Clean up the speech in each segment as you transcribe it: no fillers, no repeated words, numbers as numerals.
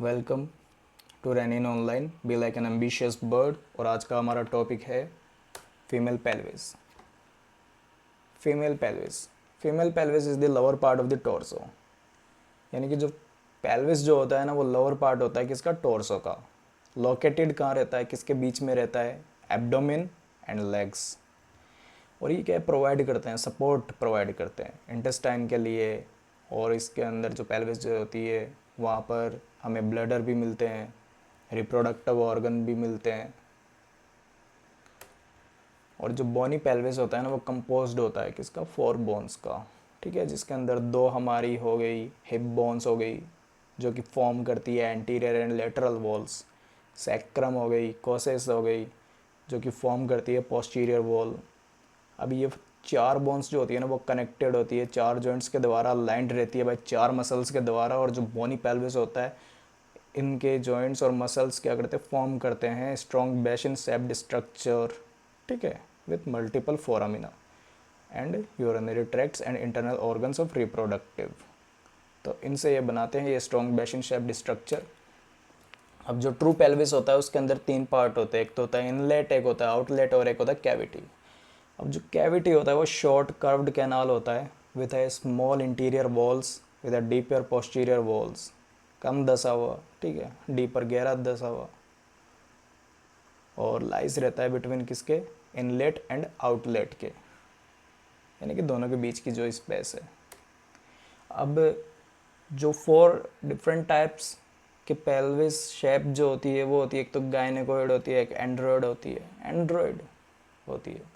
Welcome to running online be like an ambitious bird. और आज का हमारा टॉपिक है female pelvis. Female pelvis female pelvis is the lower part of the torso. यानी कि जो पेल्विस जो होता है ना, वो लोअर पार्ट होता है किसका, टॉर्सो का। लोकेटेड कहाँ रहता है, किसके बीच में रहता है, एब्डोमेन एंड लेग्स। और ये क्या प्रोवाइड करते हैं, सपोर्ट प्रोवाइड करते हैं इंटेस्टाइन के लिए। और इसके अंदर जो पेल्विस जो होती है वहाँ पर हमें ब्लडर भी मिलते हैं, रिप्रोडक्टिव ऑर्गन भी मिलते हैं। और जो बोनी पेल्विस होता है ना, वो कंपोज्ड होता है किसका, 4 बोन्स का। ठीक है, जिसके अंदर 2 हमारी हो गई हिप बोन्स हो गई, जो कि फॉर्म करती है anterior and lateral walls. Sacrum हो गई, कोसेस हो गई, जो कि फॉर्म करती है पोस्टीरियर वॉल। अब ये 4 बोन्स जो होती है ना, वो कनेक्टेड होती है 4 जॉइंट्स के द्वारा, लाइंड रहती है भाई 4 मसल्स के द्वारा। और जो बोनी पेल्विस होता है, इनके जॉइंट्स और मसल्स क्या करते हैं, फॉर्म करते हैं स्ट्रॉन्ग बेसिन शेप्ड स्ट्रक्चर। ठीक है, with multiple foramina and urinary tracts and internal organs of reproductive. तो इनसे ये बनाते हैं ये स्ट्रॉन्ग बेसिन शेप्ड स्ट्रक्चर। अब जो ट्रू पेल्विस होता है उसके अंदर 3 पार्ट होते हैं, एक तो होता है इनलेट, एक होता है आउटलेट और एक होता है कैविटी। अब जो कैविटी होता है वो शॉर्ट कर्व्ड कैनाल होता है with a small interior walls with a deeper posterior walls, कम दसा हुआ, ठीक है, डीपर गहरा दसा हुआ। और लाइस रहता है बिटवीन किसके, इनलेट एंड आउटलेट के, यानी कि दोनों के बीच की जो स्पेस है। अब जो 4 डिफरेंट टाइप्स के पेल्विस शेप जो होती है वो होती है, एक तो गायनेकोइड होती है, एक एंड्रॉयड होती है, एंड्रॉयड होती है।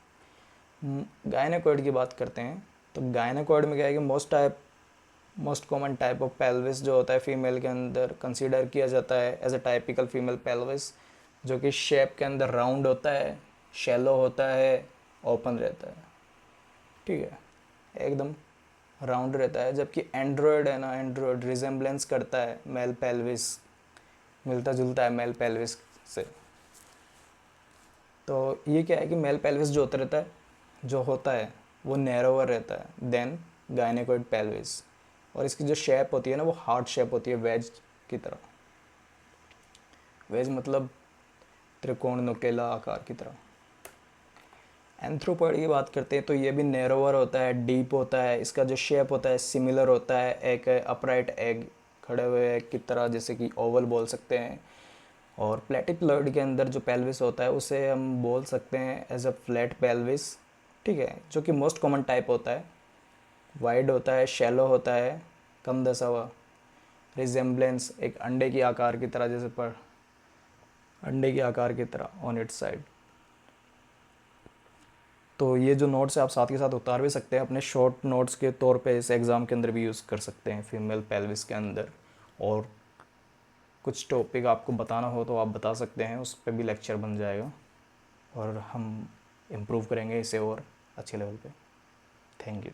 गायनेकोइड की बात करते हैं तो गायनेकोइड में क्या है कि most common type of pelvis जो होता है फीमेल के अंदर कंसीडर किया जाता है as a typical female pelvis, जो कि शेप के अंदर राउंड होता है, शैलो होता है, ओपन रहता है। ठीक है, एकदम राउंड रहता है। जबकि एंड्रॉयड है ना, एंड्रॉयड रिजेम्बलेंस करता है मेल पेल्विस, मिलता जुलता है मेल पेल्विस से। तो ये क्या है कि मेल पेल्विस जो होता है वो नैरोवर रहता है देन गायनेकोइड पेल्विस। और इसकी जो शेप होती है ना, वो हार्ट शेप होती है, वेज की तरह। वेज मतलब त्रिकोण नुकेला आकार की तरह। एंथ्रोपॉइड की बात करते हैं तो ये भी नैरोवर होता है, डीप होता है। इसका जो शेप होता है सिमिलर होता है एक अपराइट एग, खड़े हुए एग की तरह, जैसे कि ओवल बोल सकते हैं। और प्लेटिप्लॉइड के अंदर जो पेल्विस होता है उसे हम बोल सकते हैं एज अ फ्लैट पेल्विस। ठीक है, जो कि मोस्ट कॉमन टाइप होता है, वाइड होता है, शैलो होता है, कम दसा हुआ, रिजेम्बलेंस एक अंडे की आकार की तरह, जैसे पर अंडे की आकार की तरह ऑन इट साइड। तो ये जो नोट्स है आप साथ के साथ उतार भी सकते हैं अपने शॉर्ट नोट्स के तौर पे, इस एग्ज़ाम के अंदर भी यूज़ कर सकते हैं फीमेल पेल्विस के अंदर। और कुछ टॉपिक आपको बताना हो तो आप बता सकते हैं, उस पर भी लेक्चर बन जाएगा और हम इम्प्रूव करेंगे इसे और अच्छे लेवल पे। Thank you.